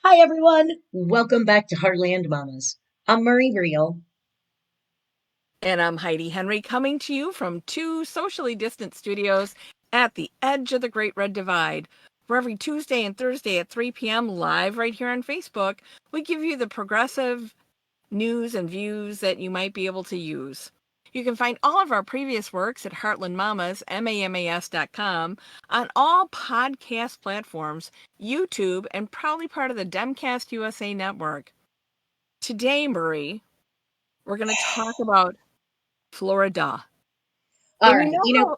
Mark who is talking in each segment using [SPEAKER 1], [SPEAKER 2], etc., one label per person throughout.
[SPEAKER 1] Hi, everyone. Welcome back to Heartland Mamas. I'm Murray Reel.
[SPEAKER 2] And I'm Heidi Henry, coming to you from two socially distant studios at the edge of the Great Red Divide. For every Tuesday and Thursday at 3 p.m. live right here on Facebook, we give you the progressive news and views that you might be able to use. You can find all of our previous works at Heartland Mamas, MAMAS.com, on all podcast platforms, YouTube, and proudly part of the Demcast USA network. Today, Murray, we're going to talk about Florida.
[SPEAKER 1] All
[SPEAKER 2] And you
[SPEAKER 1] right,
[SPEAKER 2] know how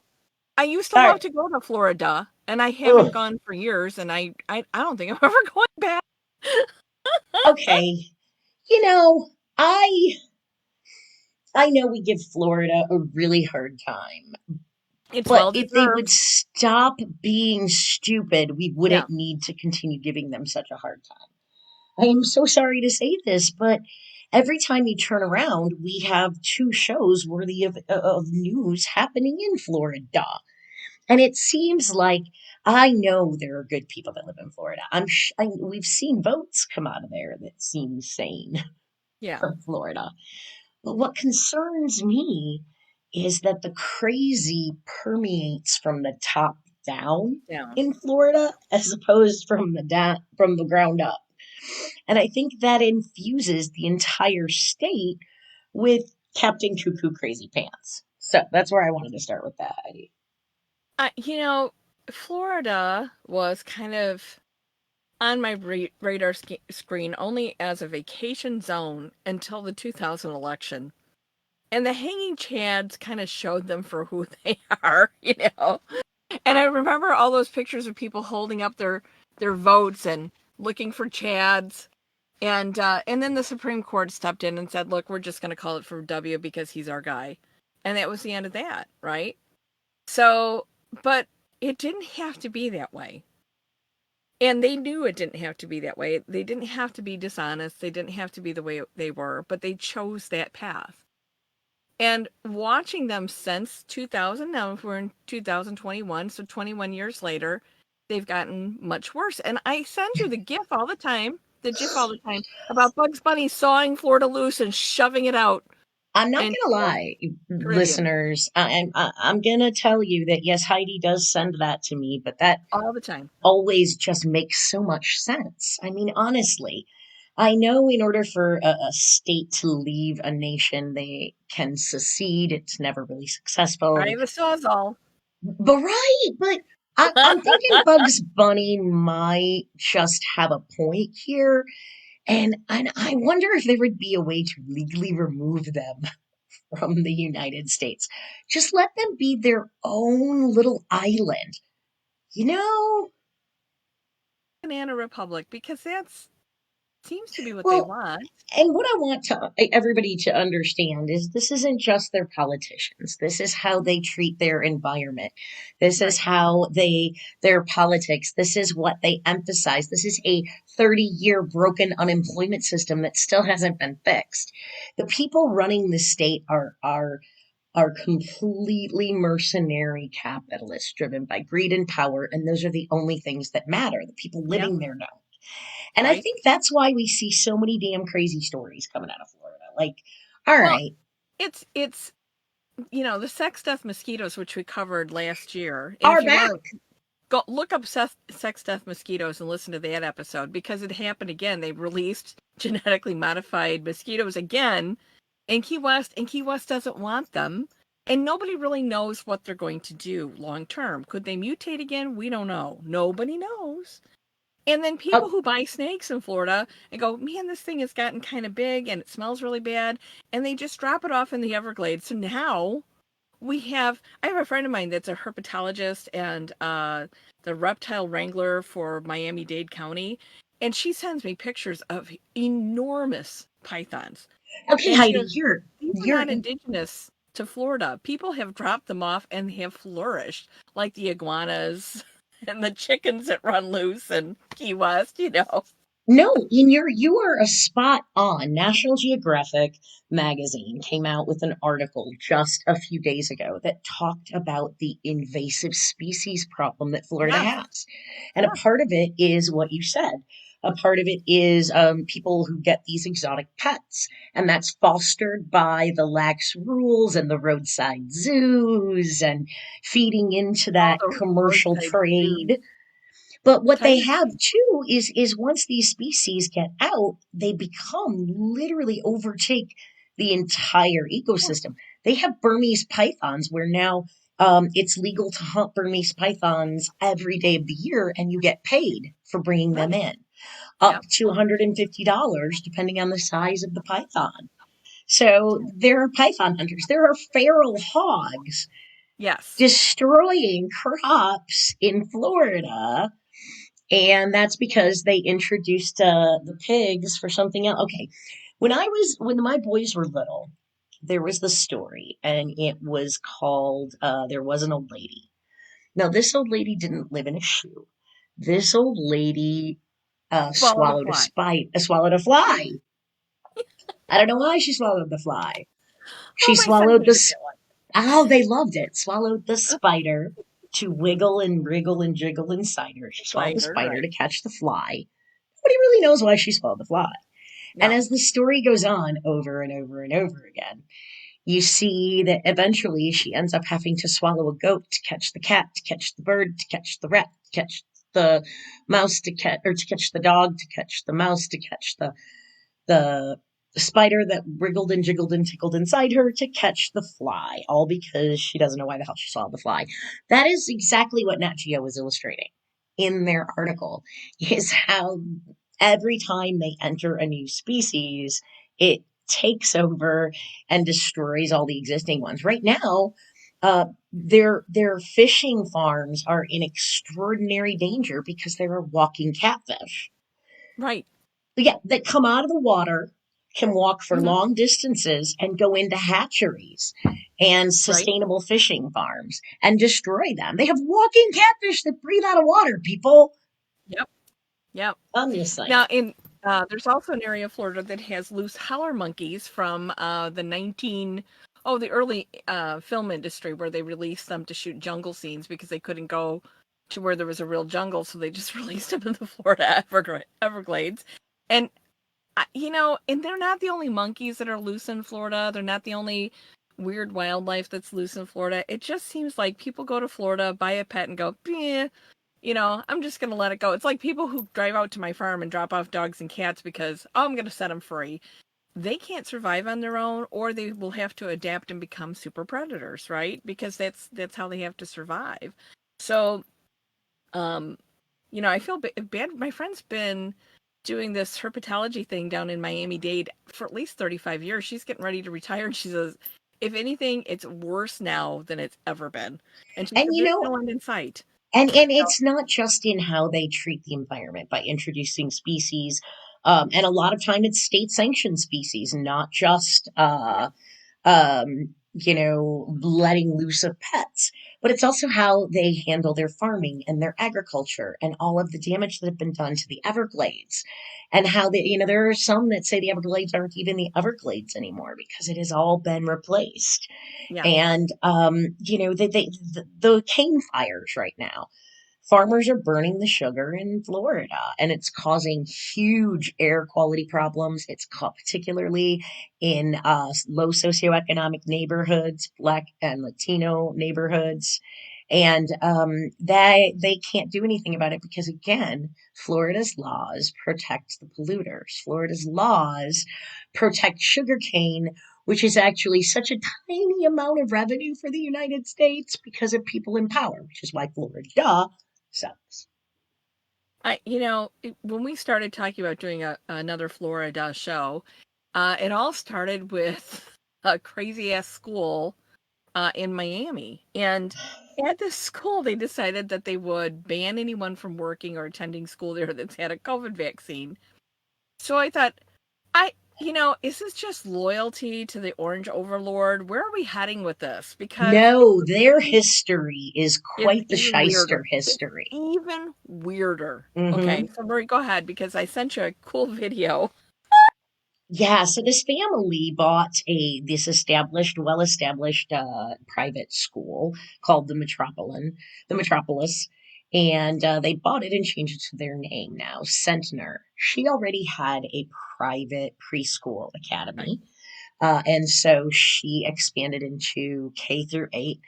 [SPEAKER 2] I used to
[SPEAKER 1] all
[SPEAKER 2] love
[SPEAKER 1] right.
[SPEAKER 2] to go to Florida, and I haven't
[SPEAKER 1] Ugh,
[SPEAKER 2] gone for years, and I don't think I'm ever going back.
[SPEAKER 1] okay. You know, I I know we give Florida a really hard time,
[SPEAKER 2] It's
[SPEAKER 1] but
[SPEAKER 2] well
[SPEAKER 1] if they would
[SPEAKER 2] deserved.
[SPEAKER 1] stop being stupid, we
[SPEAKER 2] Yeah.
[SPEAKER 1] wouldn't need to continue giving them such a hard time. I am so sorry to say this, but every time you turn around, we have two shows worthy of news happening in Florida. And it seems like I know there are good people that live in Florida. We've seen votes come out of there that seem sane
[SPEAKER 2] Yeah.
[SPEAKER 1] from Florida. But what concerns me is that the crazy permeates from the top down
[SPEAKER 2] Down.
[SPEAKER 1] in Florida as opposed from the ground up. And I think that infuses the entire state with Captain Cuckoo Crazy Pants. So that's where I wanted to start with that idea.
[SPEAKER 2] You know, Florida was kind of on my radar screen only as a vacation zone until the 2000 election. And the hanging chads kind of showed them for who they are, you know. And I remember all those pictures of people holding up their votes and looking for chads. And then the Supreme Court stepped in and said, "Look, we're just going to call it for W because he's our guy," and that was the end of that, right? So, but it didn't have to be that way, and they knew it didn't have to be that way. They didn't have to be dishonest. They didn't have to be the way they were, but they chose that path. And watching them since 2000, now we're in 2021, so 21 years later, they've gotten much worse. And I send you the GIF all the time about Bugs Bunny sawing Florida loose and shoving it out
[SPEAKER 1] I'm not
[SPEAKER 2] into
[SPEAKER 1] gonna
[SPEAKER 2] the
[SPEAKER 1] lie,
[SPEAKER 2] Caribbean
[SPEAKER 1] listeners. I'm gonna tell you that yes, Heidi does send that to me, but that
[SPEAKER 2] all the time.
[SPEAKER 1] always just makes so much sense. I mean, honestly, I know in order for a state to leave a nation, they can secede. It's never really
[SPEAKER 2] I
[SPEAKER 1] successful.
[SPEAKER 2] have a sawzall.
[SPEAKER 1] But right, but I'm thinking Bugs Bunny might just have a point here. And I wonder if there would be a way to legally remove them from the United States. Just let them be their own little island. You know?
[SPEAKER 2] Banana Republic, because that's seems to be what they
[SPEAKER 1] Well,
[SPEAKER 2] want.
[SPEAKER 1] and what I want to everybody to understand is this isn't just their politicians. This is how they treat their environment. This is
[SPEAKER 2] Right.
[SPEAKER 1] how their politics. This is what they emphasize. This is a 30-year broken unemployment system that still hasn't been fixed. The people running the state are completely mercenary capitalists driven by greed and power, and those are the only things that matter. The people
[SPEAKER 2] Yeah,
[SPEAKER 1] living there don't. And I
[SPEAKER 2] right.
[SPEAKER 1] think that's why we see so many damn crazy stories coming out of Florida. Like, all
[SPEAKER 2] Well,
[SPEAKER 1] right,
[SPEAKER 2] it's the sex death mosquitoes, which we covered last year. And
[SPEAKER 1] are
[SPEAKER 2] if you
[SPEAKER 1] back.
[SPEAKER 2] want to go look up sex death mosquitoes and listen to that episode because it happened again. They released genetically modified mosquitoes again in Key West, and Key West doesn't want them. And nobody really knows what they're going to do long term. Could they mutate again? We don't know. Nobody knows. And then people
[SPEAKER 1] Oh,
[SPEAKER 2] who buy snakes in Florida and go, man, this thing has gotten kind of big and it smells really bad. And they just drop it off in the Everglades. So now I have a friend of mine that's a herpetologist and the reptile wrangler for Miami-Dade County, and she sends me pictures of enormous pythons.
[SPEAKER 1] okay,
[SPEAKER 2] And she
[SPEAKER 1] Heidi,
[SPEAKER 2] goes, these are
[SPEAKER 1] you're
[SPEAKER 2] not indigenous to Florida. People have dropped them off and they have flourished, like the iguanas and the chickens that run loose in Key West.
[SPEAKER 1] No, you are a spot on. National Geographic magazine came out with an article just a few days ago that talked about the invasive species problem that Florida
[SPEAKER 2] Yes.
[SPEAKER 1] has. And a
[SPEAKER 2] Yeah.
[SPEAKER 1] part of it is what you said. A part of it is people who get these exotic pets, and that's fostered by the lax rules and the roadside zoos and feeding into
[SPEAKER 2] All
[SPEAKER 1] that
[SPEAKER 2] the
[SPEAKER 1] commercial
[SPEAKER 2] roadside zoo
[SPEAKER 1] trade. But what they
[SPEAKER 2] tigers.
[SPEAKER 1] have too is once these species get out, they become literally overtake the entire
[SPEAKER 2] Yeah.
[SPEAKER 1] ecosystem. They have Burmese pythons where now it's legal to hunt Burmese pythons every day of the year, and you get paid for bringing them
[SPEAKER 2] Right.
[SPEAKER 1] in, up
[SPEAKER 2] Yep.
[SPEAKER 1] to $150 depending on the size of the python. So there are python hunters. There are feral hogs
[SPEAKER 2] Yes.
[SPEAKER 1] destroying crops in Florida, and that's because they introduced the pigs for something else. Okay, when my boys were little, there was the story, and it was called "There Was an Old Lady." Now, this old lady didn't live in a shoe. This old lady
[SPEAKER 2] Swallowed a fly.
[SPEAKER 1] swallowed a fly. I don't know why she swallowed the fly. She
[SPEAKER 2] Oh, my son
[SPEAKER 1] swallowed
[SPEAKER 2] hated that one.
[SPEAKER 1] oh, they loved it. Swallowed the spider to wiggle and wriggle and jiggle inside her. She swallowed the
[SPEAKER 2] Spider,
[SPEAKER 1] spider
[SPEAKER 2] right.
[SPEAKER 1] to catch the fly. Nobody really knows why she swallowed the fly. And
[SPEAKER 2] No.
[SPEAKER 1] as the story goes on over and over and over again, you see that eventually she ends up having to swallow a goat to catch the cat, to catch the bird, to catch the rat, to catch the mouse, to catch the dog, to catch the mouse, to catch the spider that wriggled and jiggled and tickled inside her, to catch the fly, all because she doesn't know why the hell she swallowed the fly. That is exactly what Nat Geo was illustrating in their article, is how every time they enter a new species, it takes over and destroys all the existing ones. Right now, their fishing farms are in extraordinary danger because they're a walking catfish.
[SPEAKER 2] Right.
[SPEAKER 1] Yeah, that come out of the water, can walk for
[SPEAKER 2] Hmm.
[SPEAKER 1] long distances and go into hatcheries and
[SPEAKER 2] Right.
[SPEAKER 1] sustainable fishing farms and destroy them. They have walking catfish that breathe out of water, people.
[SPEAKER 2] Yep. Yep.
[SPEAKER 1] I'm just saying.
[SPEAKER 2] Now, there's also an area of Florida that has loose howler monkeys from the early film industry where they released them to shoot jungle scenes because they couldn't go to where there was a real jungle, so they just released them in the Florida Everglades. And and they're not the only monkeys that are loose in Florida. They're not the only weird wildlife that's loose in Florida. It just seems like people go to Florida, buy a pet, and go, yeah, I'm just going to let it go. It's like people who drive out to my farm and drop off dogs and cats because, oh, I'm going to set them free. They can't survive on their own, or they will have to adapt and become super predators, right? Because that's how they have to survive. So, um, I feel bad. My friend's been doing this herpetology thing down in Miami-Dade for at least 35 years. She's getting ready to retire, and she says, if anything, it's worse now than it's ever been. And she
[SPEAKER 1] And
[SPEAKER 2] said, there's no end in sight.
[SPEAKER 1] and it's not just in how they treat the environment by introducing species, and a lot of time it's state sanctioned species, not just
[SPEAKER 2] Yeah.
[SPEAKER 1] letting loose of pets. But it's also how they handle their farming and their agriculture and all of the damage that have been done to the Everglades. And how there are some that say the Everglades aren't even the Everglades anymore because it has all been replaced.
[SPEAKER 2] Yeah.
[SPEAKER 1] And, the cane fires right now, farmers are burning the sugar in Florida, and it's causing huge air quality problems. Particularly in low socioeconomic neighborhoods, Black and Latino neighborhoods. And they can't do anything about it because, again, Florida's laws protect the polluters. Florida's laws protect sugarcane, which is actually such a tiny amount of revenue for the United States because of people in power, which is why Florida sucks.
[SPEAKER 2] When we started talking about doing another Florida show, it all started with a crazy ass school in Miami. And at this school, they decided that they would ban anyone from working or attending school there that's had a COVID vaccine. So I thought, I Is this just loyalty to the orange overlord? Where are we heading with this? Because it
[SPEAKER 1] No, their history is
[SPEAKER 2] it's
[SPEAKER 1] quite the
[SPEAKER 2] even weirder.
[SPEAKER 1] shyster
[SPEAKER 2] It's
[SPEAKER 1] history.
[SPEAKER 2] even weirder. Okay,
[SPEAKER 1] Hmm.
[SPEAKER 2] so Marie, go ahead because I sent you a cool video.
[SPEAKER 1] Yeah, so this family bought this well-established private school called the Metropolis, and they bought it and changed it to their name now, Centner. She already had a private preschool
[SPEAKER 2] Right,
[SPEAKER 1] academy, and so she expanded into K through 8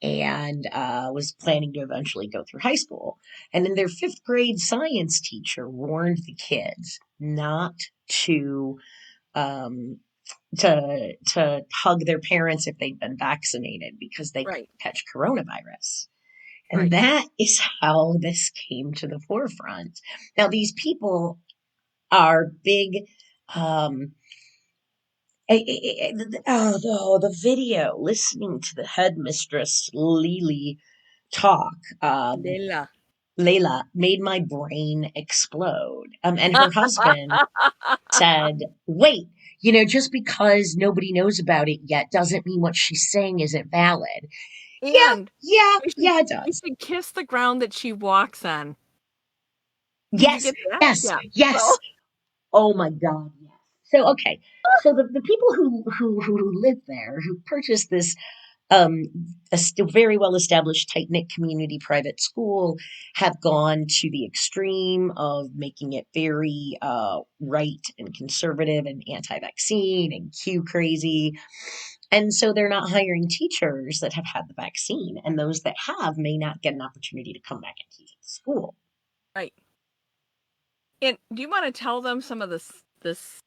[SPEAKER 1] and was planning to eventually go through high school. And then their fifth grade science teacher warned the kids not to um, to hug their parents if they'd been vaccinated because they could
[SPEAKER 2] right,
[SPEAKER 1] catch coronavirus. And
[SPEAKER 2] right.
[SPEAKER 1] that is how this came to the forefront. Now, these people are big. Um, the video, listening to the headmistress Lily talk,
[SPEAKER 2] Layla.
[SPEAKER 1] Layla, made my brain explode. And her husband said, wait, just because nobody knows about it yet doesn't mean what she's saying isn't valid. Yeah,
[SPEAKER 2] And
[SPEAKER 1] yeah,
[SPEAKER 2] we should
[SPEAKER 1] yeah, it
[SPEAKER 2] we
[SPEAKER 1] does.
[SPEAKER 2] should kiss the ground that she walks on. Did you
[SPEAKER 1] Yes,
[SPEAKER 2] get that?
[SPEAKER 1] yes,
[SPEAKER 2] Yeah. So
[SPEAKER 1] yes. Oh my God, yes. So, okay. So the people who live there, who purchased this um, a still very well established, tight knit community private school, have gone to the extreme of making it very right and conservative and anti vaccine and Q crazy. And so they're not hiring teachers that have had the vaccine. And those that have may not get an opportunity to come back and teach at the school.
[SPEAKER 2] right. And do you want to tell them some of the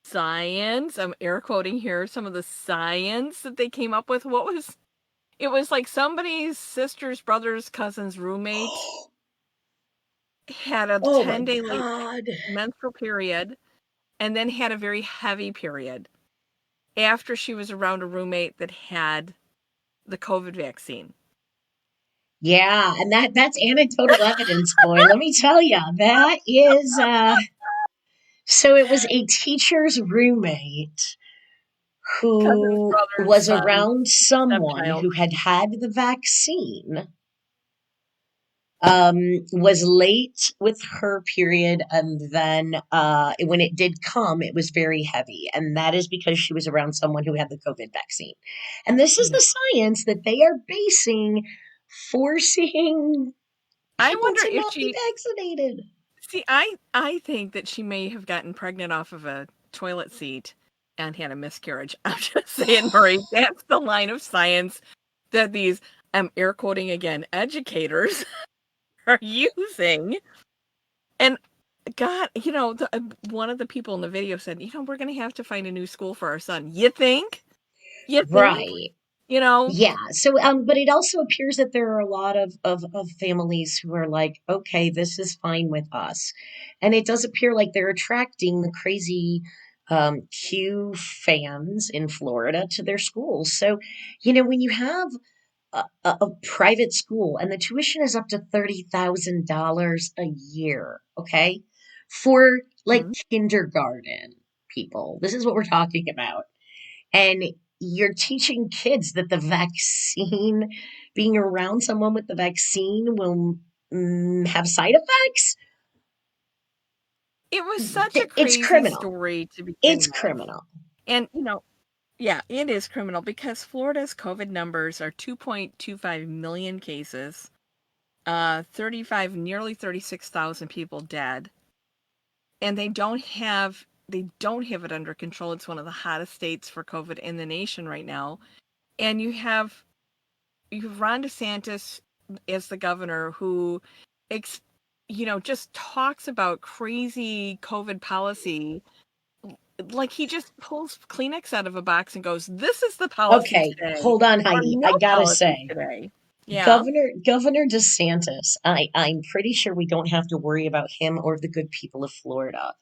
[SPEAKER 2] science? I'm air quoting here. Some of the science that they came up with. What was it? Was like somebody's sister's brother's cousin's roommate had a
[SPEAKER 1] Oh my
[SPEAKER 2] 10-day late
[SPEAKER 1] God.
[SPEAKER 2] menstrual period and then had a very heavy period after she was around a roommate that had the COVID vaccine.
[SPEAKER 1] Yeah, and that's anecdotal evidence, boy. Let me tell you, that is so it was a teacher's roommate
[SPEAKER 2] Cousin's
[SPEAKER 1] who
[SPEAKER 2] brother's
[SPEAKER 1] was
[SPEAKER 2] son,
[SPEAKER 1] around someone
[SPEAKER 2] stepchild.
[SPEAKER 1] who had had the vaccine, was late with her period, and then when it did come, it was very heavy. And that is because she was around someone who had the COVID vaccine. And this is
[SPEAKER 2] Yeah.
[SPEAKER 1] the science that they are basing, forcing
[SPEAKER 2] I
[SPEAKER 1] people
[SPEAKER 2] wonder
[SPEAKER 1] to
[SPEAKER 2] if
[SPEAKER 1] not be
[SPEAKER 2] she
[SPEAKER 1] vaccinated.
[SPEAKER 2] see, I think that she may have gotten pregnant off of a toilet seat and had a miscarriage. I'm just saying, Marie, that's the line of science that these, I'm air quoting again, educators are using. And God, one of the people in the video said, we're going to have to find a new school for our son. You think? You think?
[SPEAKER 1] Right.
[SPEAKER 2] You know?
[SPEAKER 1] Yeah. So, but it also appears that there are a lot of families who are like, okay, this is fine with us. And it does appear like they're attracting the crazy Q fans in Florida to their schools. So, when you have a private school and the tuition is up to $30,000 a year, okay, for like
[SPEAKER 2] Mhm.
[SPEAKER 1] kindergarten people, this is what we're talking about. And you're teaching kids that the vaccine, being around someone with the vaccine will have side effects.
[SPEAKER 2] It was such a
[SPEAKER 1] It's
[SPEAKER 2] crazy
[SPEAKER 1] criminal.
[SPEAKER 2] story to
[SPEAKER 1] It's
[SPEAKER 2] begin with.
[SPEAKER 1] criminal.
[SPEAKER 2] And, yeah, it is criminal because Florida's COVID numbers are 2.25 million cases, nearly 36,000 people dead, and they don't have it under control. It's one of the hottest states for COVID in the nation right now. And you have Ron DeSantis as the governor who ex, just talks about crazy COVID policy like he just pulls Kleenex out of a box and goes, "This is the policy
[SPEAKER 1] Okay,
[SPEAKER 2] today,
[SPEAKER 1] hold on,
[SPEAKER 2] or
[SPEAKER 1] Heidi.
[SPEAKER 2] no
[SPEAKER 1] I gotta
[SPEAKER 2] policy
[SPEAKER 1] say,
[SPEAKER 2] today." Yeah.
[SPEAKER 1] Governor DeSantis, I'm pretty sure we don't have to worry about him or the good people of Florida,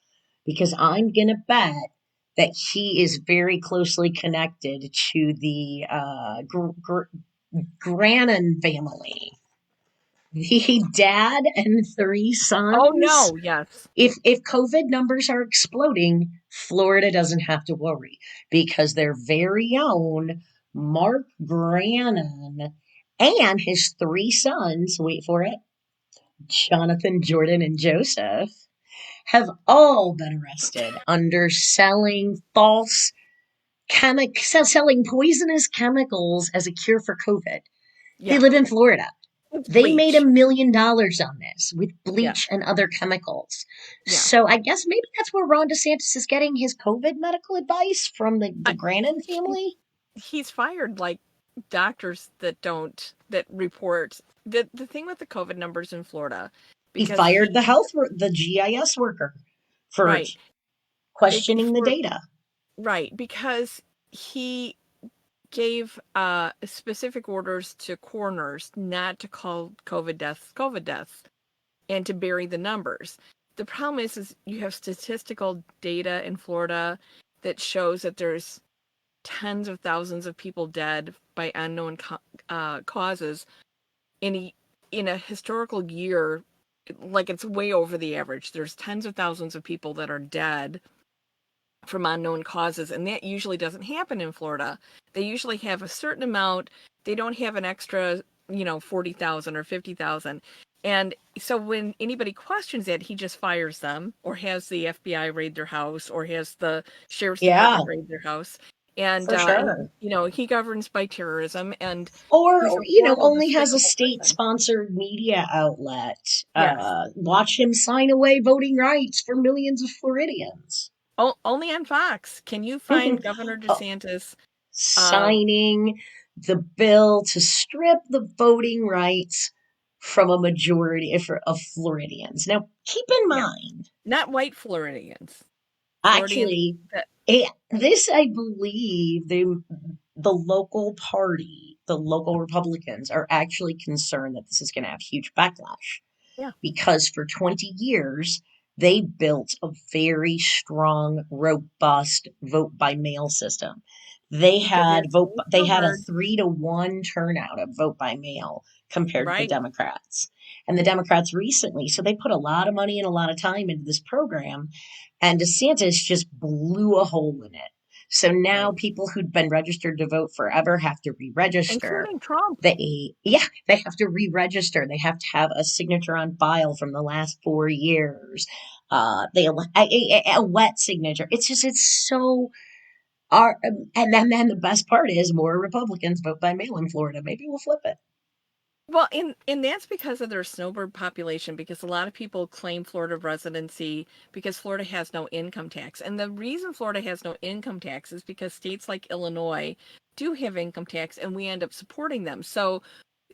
[SPEAKER 1] because I'm gonna bet that he is very closely connected to the Grannon family. The dad and three
[SPEAKER 2] Oh
[SPEAKER 1] sons.
[SPEAKER 2] no, yes.
[SPEAKER 1] If COVID numbers are exploding, Florida doesn't have to worry because their very own Mark Grannon and his three sons, wait for it, Jonathan, Jordan, and Joseph, have all been arrested under selling selling poisonous chemicals as a cure for COVID. They
[SPEAKER 2] Yeah.
[SPEAKER 1] live in Florida.
[SPEAKER 2] It's
[SPEAKER 1] They made
[SPEAKER 2] bleach.
[SPEAKER 1] $1 million on this with
[SPEAKER 2] Yeah.
[SPEAKER 1] bleach and other chemicals.
[SPEAKER 2] Yeah.
[SPEAKER 1] So I guess maybe that's where Ron DeSantis is getting his COVID medical advice from the
[SPEAKER 2] I,
[SPEAKER 1] Grannon
[SPEAKER 2] he,
[SPEAKER 1] family.
[SPEAKER 2] he's fired like doctors that report the thing with the COVID numbers in Florida
[SPEAKER 1] He
[SPEAKER 2] because
[SPEAKER 1] fired the GIS worker for
[SPEAKER 2] right
[SPEAKER 1] questioning the
[SPEAKER 2] for
[SPEAKER 1] data.
[SPEAKER 2] right because he gave specific orders to coroners not to call COVID deaths and to bury the numbers. The problem is you have statistical data in Florida that shows that there's tens of thousands of people dead by unknown causes in a historical year. Like it's way over the average. There's tens of thousands of people that are dead from unknown causes, and that usually doesn't happen in Florida. They usually have a certain amount. They don't have an extra, 40,000 or 50,000. And so when anybody questions it, he just fires them or has the FBI raid their house or has the sheriff's
[SPEAKER 1] Yeah,
[SPEAKER 2] department raid their house. And
[SPEAKER 1] for sure.
[SPEAKER 2] he governs by terrorism, and
[SPEAKER 1] Or,
[SPEAKER 2] he's a horrible,
[SPEAKER 1] only has a
[SPEAKER 2] despicable
[SPEAKER 1] state
[SPEAKER 2] person.
[SPEAKER 1] sponsored media outlet.
[SPEAKER 2] Yes.
[SPEAKER 1] Watch him sign away voting rights for millions of Floridians.
[SPEAKER 2] Only on Fox can you find Governor DeSantis. Uh,
[SPEAKER 1] Signing the bill to strip the voting rights from a majority of Floridians. Now, keep in
[SPEAKER 2] yeah,
[SPEAKER 1] mind,
[SPEAKER 2] not white Floridians. Floridians
[SPEAKER 1] actually,
[SPEAKER 2] that
[SPEAKER 1] this I believe the local party, the local Republicans, are actually concerned that this is going to have huge backlash
[SPEAKER 2] yeah,
[SPEAKER 1] because for 20 years they built a very strong, robust vote by mail system.
[SPEAKER 2] because it's
[SPEAKER 1] They had a
[SPEAKER 2] covered.
[SPEAKER 1] 3-to-1 turnout of vote by mail compared to the
[SPEAKER 2] Right,
[SPEAKER 1] Democrats. And the Democrats recently, so they put a lot of money and a lot of time into this program, and DeSantis just blew a hole in it. So now
[SPEAKER 2] right.
[SPEAKER 1] people who'd been registered to vote forever have to re-register.
[SPEAKER 2] Including Trump.
[SPEAKER 1] They have to re-register. They have to have a signature on file from the last 4 years. A wet signature. It's so and then the best part is more Republicans vote by mail in Florida. Maybe we'll flip it.
[SPEAKER 2] Well, and that's because of their snowbird population, because a lot of people claim Florida residency because Florida has no income tax. And the reason Florida has no income tax is because states like Illinois do have income tax and we end up supporting them. So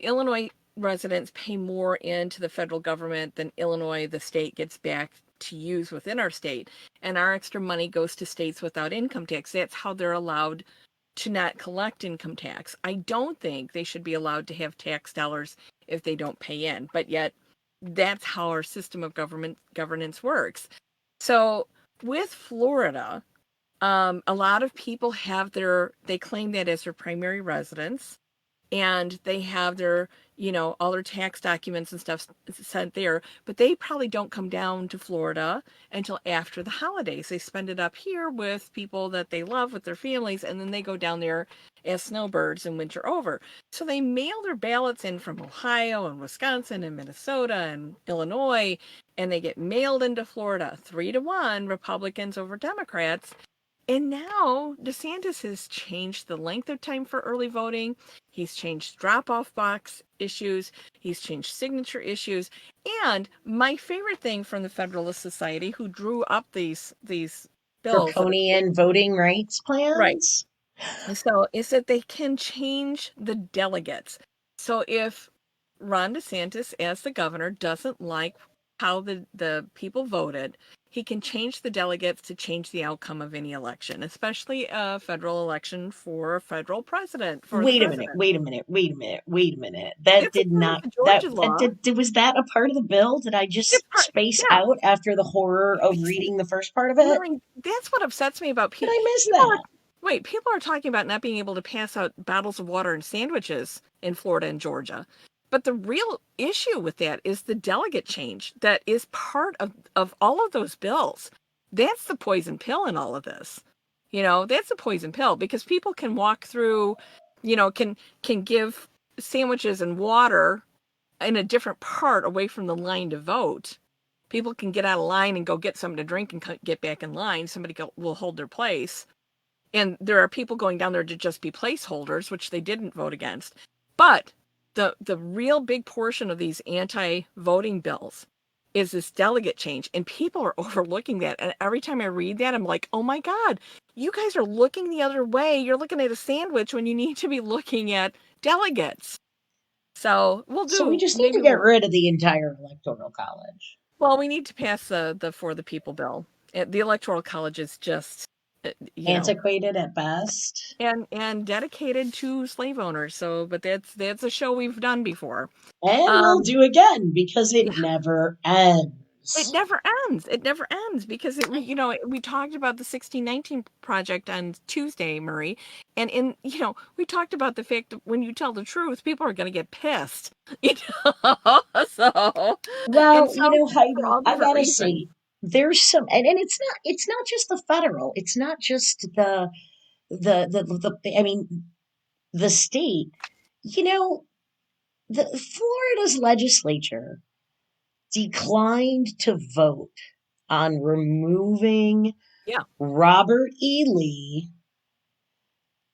[SPEAKER 2] Illinois residents pay more into the federal government than Illinois, the state, gets back to use within our state. And our extra money goes to states without income tax. That's how they're allowed to not collect income tax. I don't think they should be allowed to have tax dollars if they don't pay in, but yet that's how our system of governance works. So with Florida, a lot of people they claim that as their primary residence, and they have their, all their tax documents and stuff sent there, but they probably don't come down to Florida until after the holidays. They spend it up here with people that they love, with their families, and then they go down there as snowbirds in winter over. So they mail their ballots in from Ohio and Wisconsin and Minnesota and Illinois, and they get mailed into Florida 3-to-1, Republicans over Democrats. And now DeSantis has changed the length of time for early voting. He's changed drop-off box issues. He's changed signature issues. And my favorite thing from the Federalist Society, who drew up these bills that are
[SPEAKER 1] Draconian voting rights
[SPEAKER 2] right.
[SPEAKER 1] plans.
[SPEAKER 2] So is that they can change the delegates. So if Ron DeSantis, as the governor, doesn't like how the people voted, he can change the delegates to change the outcome of any election, especially a federal election for a federal president, for the
[SPEAKER 1] Wait a minute.
[SPEAKER 2] president.
[SPEAKER 1] Wait a minute. Wait a minute. Wait a minute. That
[SPEAKER 2] It's a
[SPEAKER 1] did
[SPEAKER 2] part of
[SPEAKER 1] not.
[SPEAKER 2] the
[SPEAKER 1] That
[SPEAKER 2] Georgia law.
[SPEAKER 1] was that a part of the bill? Did I
[SPEAKER 2] It's
[SPEAKER 1] just
[SPEAKER 2] part,
[SPEAKER 1] space
[SPEAKER 2] yeah.
[SPEAKER 1] out after the horror of
[SPEAKER 2] See,
[SPEAKER 1] reading the first part of it?
[SPEAKER 2] Lorraine, that's what upsets me about
[SPEAKER 1] Did
[SPEAKER 2] people.
[SPEAKER 1] I miss that?
[SPEAKER 2] People are talking about not being able to pass out bottles of water and sandwiches in Florida and Georgia. But the real issue with that is the delegate change that is part of all of those bills. That's the poison pill in all of this. That's the poison pill because people can walk through, can give sandwiches and water in a different part away from the line to vote. People can get out of line and go get something to drink and get back in line. Somebody will hold their place. And there are people going down there to just be placeholders, which they didn't vote against. But the real big portion of these anti-voting bills is this delegate change. And people are overlooking that. And every time I read that, I'm like, oh my God, you guys are looking the other way. You're looking at a sandwich when you need to be looking at delegates. So
[SPEAKER 1] So we just need
[SPEAKER 2] maybe
[SPEAKER 1] to get
[SPEAKER 2] we'll,
[SPEAKER 1] rid of the entire electoral college.
[SPEAKER 2] well, we need to pass the For the People bill. The Electoral College is just, you know,
[SPEAKER 1] Antiquated at best.
[SPEAKER 2] and dedicated to slave owners. So, but that's a show we've done before.
[SPEAKER 1] And we'll
[SPEAKER 2] Um,
[SPEAKER 1] do again because it
[SPEAKER 2] yeah,
[SPEAKER 1] never
[SPEAKER 2] it
[SPEAKER 1] ends.
[SPEAKER 2] never ends. It never ends because we talked about the 1619 project on Tuesday, Murray, and we talked about the fact that when you tell the truth, people are going to get pissed. You so and
[SPEAKER 1] Well,
[SPEAKER 2] some for
[SPEAKER 1] Heidi,
[SPEAKER 2] all
[SPEAKER 1] I
[SPEAKER 2] different
[SPEAKER 1] gotta
[SPEAKER 2] reasons.
[SPEAKER 1] say, there's some, and it's not just the federal, it's not just I mean, the state. You know, the Florida's legislature declined to vote on removing
[SPEAKER 2] Yeah,
[SPEAKER 1] Robert E. Lee,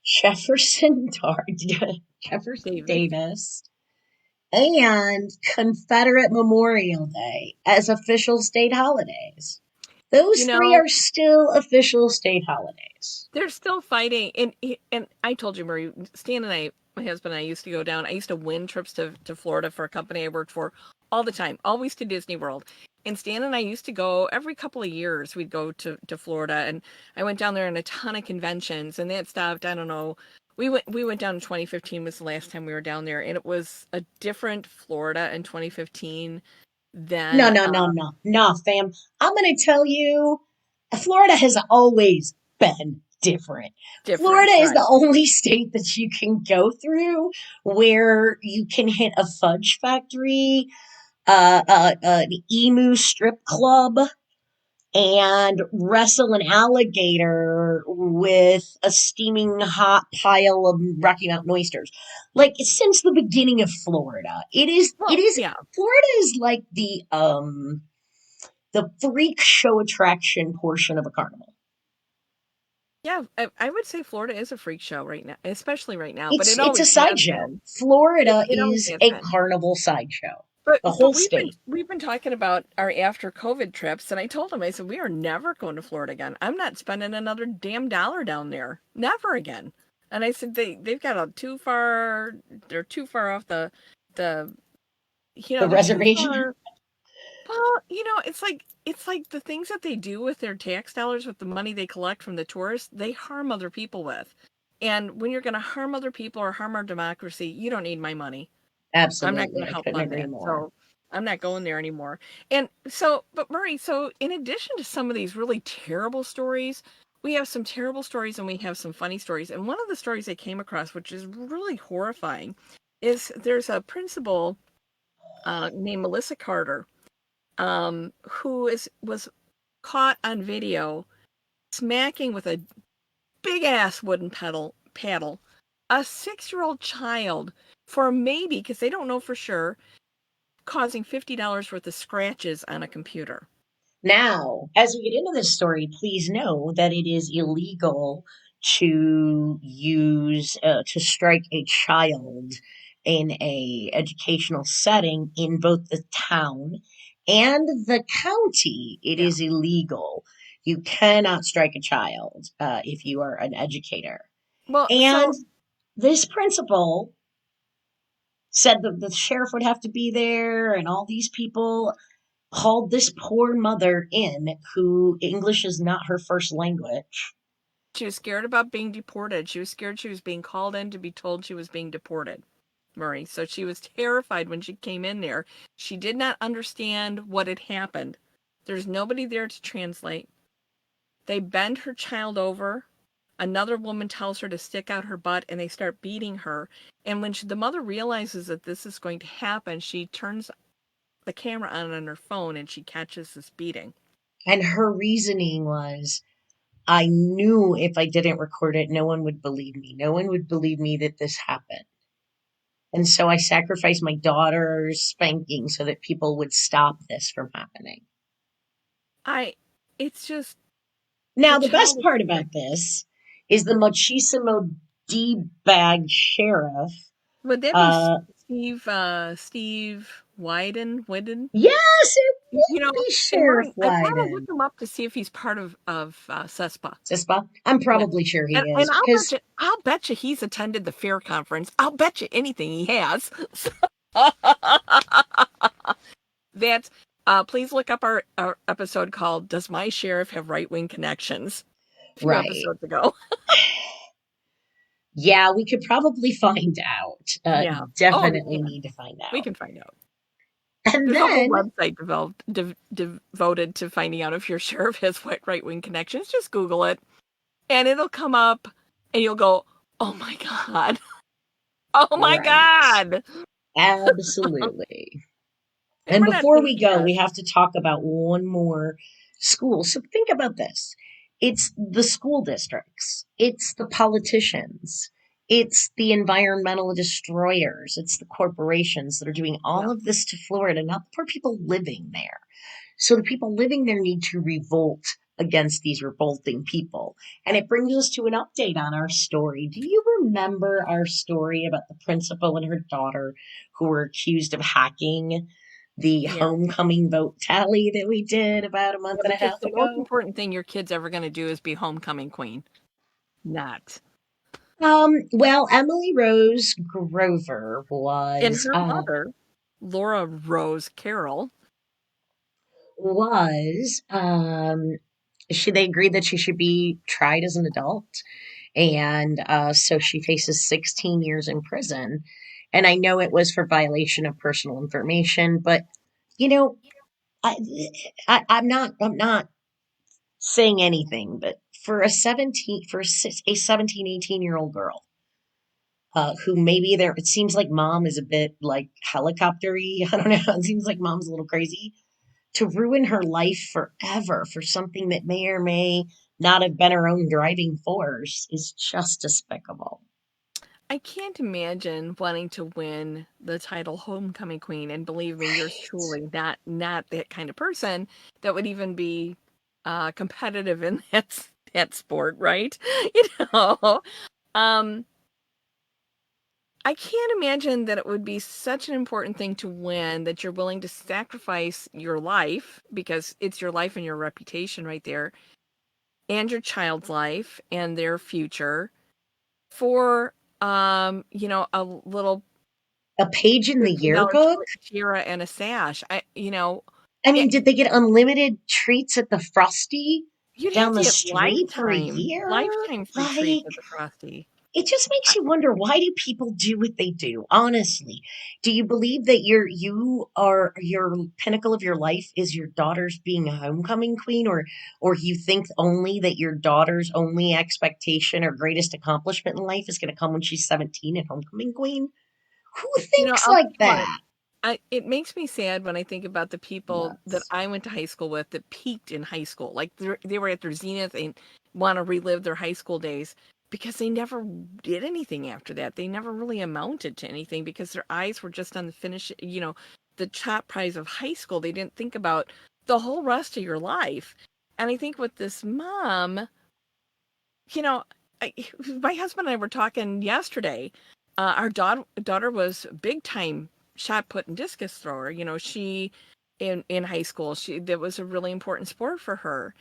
[SPEAKER 1] Jefferson Jefferson
[SPEAKER 2] Davis.
[SPEAKER 1] Davis, and Confederate Memorial Day as official state holidays.
[SPEAKER 2] You
[SPEAKER 1] Those three
[SPEAKER 2] know,
[SPEAKER 1] are still official state holidays.
[SPEAKER 2] they're still fighting, and I told you, Marie, Stan and I, my husband and I used to go down. I used to win trips to Florida for a company I worked for all the time, always to Disney World. And Stan and I used to go every couple of years. We'd go to Florida, and I went down there in a ton of conventions, and that stopped. I don't know. We went down in 2015 was the last time we were down there, and it was a different Florida in 2015
[SPEAKER 1] No,
[SPEAKER 2] than
[SPEAKER 1] no, no, no, no, fam. I'm going to tell you, Florida has always been different. Florida
[SPEAKER 2] different,
[SPEAKER 1] is the
[SPEAKER 2] right?
[SPEAKER 1] only state that you can go through where you can hit a fudge factory, an emu strip club, and wrestle an alligator with a steaming hot pile of Rocky Mountain oysters. Like since the beginning of Florida, it
[SPEAKER 2] Well,
[SPEAKER 1] is
[SPEAKER 2] yeah.
[SPEAKER 1] Florida is like the freak show attraction portion of a carnival.
[SPEAKER 2] Yeah, I would say Florida is a freak show right now, especially right now, but
[SPEAKER 1] It's
[SPEAKER 2] it
[SPEAKER 1] it's a
[SPEAKER 2] always has
[SPEAKER 1] sideshow.
[SPEAKER 2] been. It,
[SPEAKER 1] Florida
[SPEAKER 2] it always
[SPEAKER 1] is
[SPEAKER 2] has
[SPEAKER 1] a
[SPEAKER 2] been.
[SPEAKER 1] carnival sideshow.
[SPEAKER 2] But
[SPEAKER 1] The
[SPEAKER 2] but
[SPEAKER 1] whole
[SPEAKER 2] we've been
[SPEAKER 1] state.
[SPEAKER 2] we've been talking about our after COVID trips, and I told him, I said, we are never going to Florida again. I'm not spending another damn dollar down there. Never again. And I said they've got a too far they're too far off the
[SPEAKER 1] The
[SPEAKER 2] they're too
[SPEAKER 1] reservation.
[SPEAKER 2] far. Well, it's like the things that they do with their tax dollars, with the money they collect from the tourists, they harm other people with. And when you're going to harm other people or harm our democracy, you don't need my money. I'm not going
[SPEAKER 1] Absolutely,
[SPEAKER 2] to
[SPEAKER 1] I
[SPEAKER 2] help
[SPEAKER 1] couldn't
[SPEAKER 2] fund
[SPEAKER 1] agree
[SPEAKER 2] that.
[SPEAKER 1] more.
[SPEAKER 2] So I'm not going there anymore. And so, but Murray, so in addition to some of these really terrible stories, we have some terrible stories and we have some funny stories. And one of the stories I came across, which is really horrifying, is there's a principal named Melissa Carter, who was caught on video smacking with a big ass wooden paddle a 6-year-old child for maybe, because they don't know for sure, causing $50 worth of scratches on a computer.
[SPEAKER 1] Now, as we get into this story, please know that it is illegal to strike a child in a educational setting in both the town and the county. It
[SPEAKER 2] Yeah.
[SPEAKER 1] is illegal. You cannot strike a child if you are an educator.
[SPEAKER 2] Well,
[SPEAKER 1] And
[SPEAKER 2] so
[SPEAKER 1] this principal said that the sheriff would have to be there, and all these people hauled this poor mother in who English is not her first language.
[SPEAKER 2] she was scared about being deported. She was scared she was being called in to be told she was being deported, Murray. So she was terrified when she came in there. She did not understand what had happened. There's nobody there to translate. They bend her child over. Another woman tells her to stick out her butt, and they start beating her. And when the mother realizes that this is going to happen, she turns the camera on her phone and she catches this beating.
[SPEAKER 1] And her reasoning was, I knew if I didn't record it, no one would believe me. No one would believe me that this happened. And so I sacrificed my daughter's spanking so that people would stop this from happening.
[SPEAKER 2] It's just, the
[SPEAKER 1] Now, the best
[SPEAKER 2] child
[SPEAKER 1] part
[SPEAKER 2] is
[SPEAKER 1] about this is the machismo D-bag sheriff.
[SPEAKER 2] Would that be
[SPEAKER 1] Uh,
[SPEAKER 2] Steve Wyden?
[SPEAKER 1] yes, it
[SPEAKER 2] You
[SPEAKER 1] would
[SPEAKER 2] know,
[SPEAKER 1] be
[SPEAKER 2] and
[SPEAKER 1] Sheriff
[SPEAKER 2] Maureen, I gotta look
[SPEAKER 1] Wyden.
[SPEAKER 2] him up to see if he's part of CESPA.
[SPEAKER 1] Cispa? I'm
[SPEAKER 2] Yeah,
[SPEAKER 1] probably sure he
[SPEAKER 2] and
[SPEAKER 1] is because,
[SPEAKER 2] I'll bet you he's attended the fair conference. I'll bet you anything he has. That's please look up our episode called "Does My Sheriff Have Right Wing Connections?" A few
[SPEAKER 1] right.
[SPEAKER 2] episodes ago.
[SPEAKER 1] Yeah, we could probably find out.
[SPEAKER 2] Yeah. Oh
[SPEAKER 1] Definitely
[SPEAKER 2] man,
[SPEAKER 1] need to find
[SPEAKER 2] we
[SPEAKER 1] out.
[SPEAKER 2] can find out.
[SPEAKER 1] And
[SPEAKER 2] There's a whole
[SPEAKER 1] then,
[SPEAKER 2] website devoted to finding out if your sheriff has right wing connections. Just Google it, and it'll come up, and you'll go, "Oh my god! Oh my
[SPEAKER 1] right.
[SPEAKER 2] god!"
[SPEAKER 1] Absolutely.
[SPEAKER 2] And
[SPEAKER 1] And
[SPEAKER 2] we're not
[SPEAKER 1] before
[SPEAKER 2] saying
[SPEAKER 1] we
[SPEAKER 2] he
[SPEAKER 1] go,
[SPEAKER 2] does.
[SPEAKER 1] we have to talk about one more school. So think about this. It's the school districts. It's the politicians. It's the environmental destroyers. It's the corporations that are doing
[SPEAKER 2] Yeah,
[SPEAKER 1] all of this to Florida, not the poor people living there. So the people living there need to revolt against these revolting people. And it brings us to an update on our story. Do you remember our story about the principal and her daughter who were accused of hacking the
[SPEAKER 2] yeah,
[SPEAKER 1] homecoming vote tally that we did about a month
[SPEAKER 2] yeah.
[SPEAKER 1] and a
[SPEAKER 2] Because
[SPEAKER 1] half
[SPEAKER 2] the most
[SPEAKER 1] ago?
[SPEAKER 2] important thing your kid's ever going to do is be homecoming queen. Not.
[SPEAKER 1] Well, Emily Rose Grover
[SPEAKER 2] And her mother, Laura Rose Carroll.
[SPEAKER 1] was they agreed that she should be tried as an adult, and so she faces 16 years in prison. And I know it was for violation of personal information, but you know, I, I'm not saying anything, but for a 17, 18-year-old girl, who maybe there, it seems like mom is a bit like helicoptery. I don't know. It seems like mom's a little crazy to ruin her life forever for something that may or may not have been her own driving force is just despicable.
[SPEAKER 2] I can't imagine wanting to win the title homecoming queen, and believe me, yours
[SPEAKER 1] Right.
[SPEAKER 2] truly not that kind of person that would even be competitive in that sport, right? You know, um, I can't imagine that it would be such an important thing to win that you're willing to sacrifice your life, because it's your life and your reputation right there, and your child's life and their future for a little
[SPEAKER 1] A page in the
[SPEAKER 2] $15
[SPEAKER 1] yearbook?
[SPEAKER 2] tiara and a sash.
[SPEAKER 1] I mean,
[SPEAKER 2] It,
[SPEAKER 1] did they get unlimited treats at the Frosty
[SPEAKER 2] you'd have
[SPEAKER 1] down
[SPEAKER 2] to
[SPEAKER 1] the
[SPEAKER 2] get
[SPEAKER 1] street for a year?
[SPEAKER 2] lifetime free treats
[SPEAKER 1] Like,
[SPEAKER 2] at the Frosty.
[SPEAKER 1] it just makes
[SPEAKER 2] I,
[SPEAKER 1] you wonder, why do people do what they do? Honestly, do you believe that your pinnacle of your life is your daughter's being a homecoming queen, or you think only that your daughter's only expectation or greatest accomplishment in life is going to come when she's 17 and homecoming queen? Who thinks
[SPEAKER 2] I'll
[SPEAKER 1] like
[SPEAKER 2] tell you what.
[SPEAKER 1] that?
[SPEAKER 2] It makes me sad when I think about the people that
[SPEAKER 1] Nuts.
[SPEAKER 2] I went to high school with that peaked in high school. Like they were at their zenith and want to relive their high school days because they never did anything after that. They never really amounted to anything because their eyes were just on the finish, the top prize of high school. They didn't think about the whole rest of your life. And I think with this mom, you know, I, my husband and I were talking yesterday. Our daughter was big time shot put and discus thrower. She in high school, she that was a really important sport for her.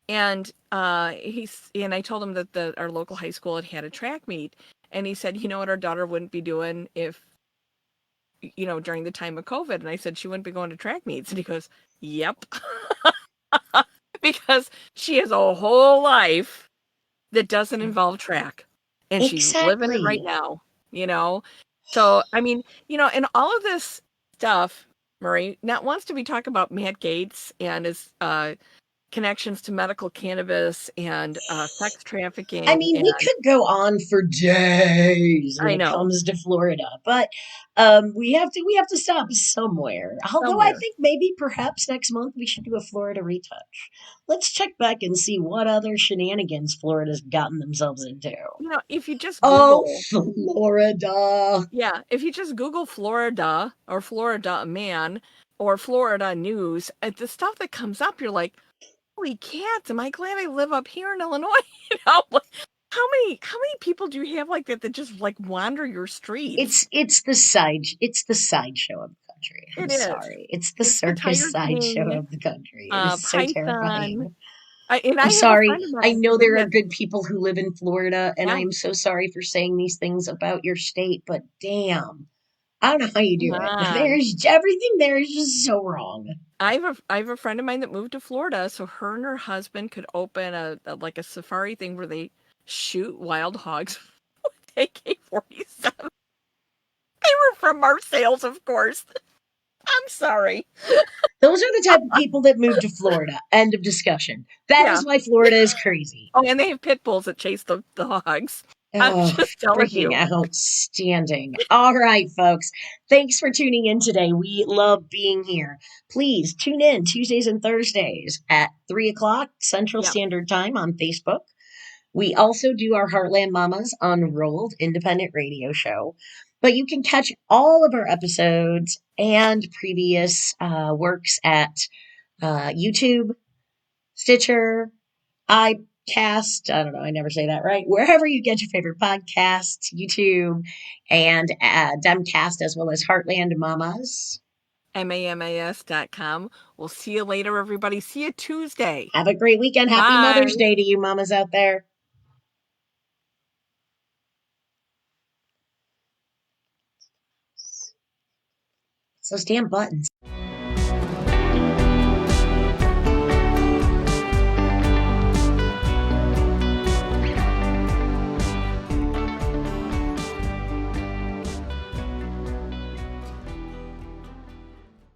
[SPEAKER 2] And I told him that our local high school had a track meet, and he said, you know what, our daughter wouldn't be doing if during the time of COVID. And I said she wouldn't be going to track meets, and he goes, yep, because she has a whole life that doesn't involve track, and she's living it right
[SPEAKER 1] Exactly.
[SPEAKER 2] now, you know? So, I mean, and all of this stuff, Murray, not once do we talk about Matt Gaetz and his connections to medical cannabis and sex
[SPEAKER 1] I
[SPEAKER 2] trafficking.
[SPEAKER 1] mean, we
[SPEAKER 2] And
[SPEAKER 1] could go on for days when
[SPEAKER 2] I
[SPEAKER 1] it
[SPEAKER 2] know,
[SPEAKER 1] comes to Florida, but we have to stop somewhere. Although I
[SPEAKER 2] somewhere.
[SPEAKER 1] think maybe perhaps next month we should do a Florida retouch. Let's check back and see what other shenanigans Florida's gotten themselves into.
[SPEAKER 2] If you just
[SPEAKER 1] Oh,
[SPEAKER 2] Google,
[SPEAKER 1] Florida.
[SPEAKER 2] yeah, if you just Google Florida or Florida man or Florida news, the stuff that comes up, you're like, holy cats, am I glad I live up here in Illinois? Like, how many people do you have like that just like wander your streets?
[SPEAKER 1] It's the sideshow of the country. I'm
[SPEAKER 2] It is.
[SPEAKER 1] sorry. It's the
[SPEAKER 2] It's the
[SPEAKER 1] circus
[SPEAKER 2] Tiger
[SPEAKER 1] sideshow
[SPEAKER 2] King,
[SPEAKER 1] of the country. It is so
[SPEAKER 2] Python.
[SPEAKER 1] terrifying.
[SPEAKER 2] And I
[SPEAKER 1] I'm
[SPEAKER 2] have a
[SPEAKER 1] sorry.
[SPEAKER 2] friend of
[SPEAKER 1] I
[SPEAKER 2] mine
[SPEAKER 1] know
[SPEAKER 2] who
[SPEAKER 1] there are
[SPEAKER 2] lives,
[SPEAKER 1] good people who live in Florida, and I
[SPEAKER 2] yeah,
[SPEAKER 1] am so sorry for saying these things about your state, but damn, I don't know how you
[SPEAKER 2] come
[SPEAKER 1] do it.
[SPEAKER 2] on.
[SPEAKER 1] There's everything there is just so wrong.
[SPEAKER 2] I have a friend of mine that moved to Florida, so her and her husband could open like a safari thing where they shoot wild hogs with AK-47. They were from Marseilles, of course. I'm sorry.
[SPEAKER 1] Those are the type of people that move to Florida. End of discussion. That
[SPEAKER 2] Yeah.
[SPEAKER 1] is why Florida is crazy.
[SPEAKER 2] Oh, and they have pit bulls that chase the hogs. I'm
[SPEAKER 1] Oh,
[SPEAKER 2] just telling
[SPEAKER 1] freaking
[SPEAKER 2] you.
[SPEAKER 1] outstanding. All right, folks. Thanks for tuning in today. We love being here. Please tune in Tuesdays and Thursdays at 3 o'clock Central
[SPEAKER 2] Yeah.
[SPEAKER 1] Standard Time on Facebook. We also do our Heartland Mamas Unrolled independent radio show. But you can catch all of our episodes and previous works at YouTube, Stitcher, iCast. I don't know. I never say that right. Wherever you get your favorite podcasts, YouTube, and Demcast, as well as Heartland Mamas.
[SPEAKER 2] mamas.com. We'll see you later, everybody. See you Tuesday.
[SPEAKER 1] Have a great weekend. Happy Mother's
[SPEAKER 2] Bye.
[SPEAKER 1] Day to you, mamas out there. It's those damn buttons.